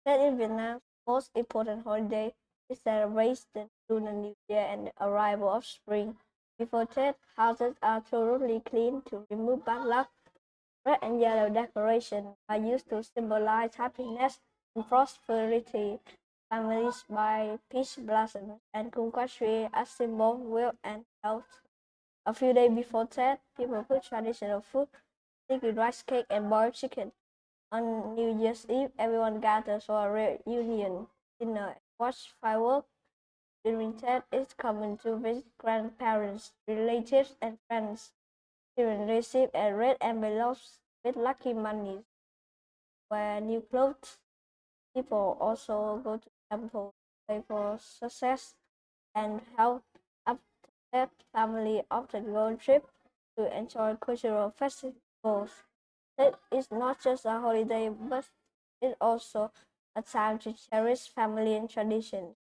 Tet in Vietnam's most important holiday is celebrates the Lunar New Year and the arrival of spring. Before Tet, houses are thoroughly cleaned to remove bad luck. Red and yellow decorations are used to symbolize happiness and prosperity. Families buy peach blossoms and kumquat tree as symbol of wealth and health. A few days before that, people cook traditional food, sticky rice cake and boiled chicken. On New Year's Eve, everyone gathers for a reunion dinner and watch fireworks. During that, it's common to visit grandparents, relatives, and friends. Children receive a red envelopes with lucky money, wear new clothes. People also go to temple, pray for success and health. After that, family often go on trip to enjoy cultural festivals. It is not just a holiday, but it's also a time to cherish family and tradition.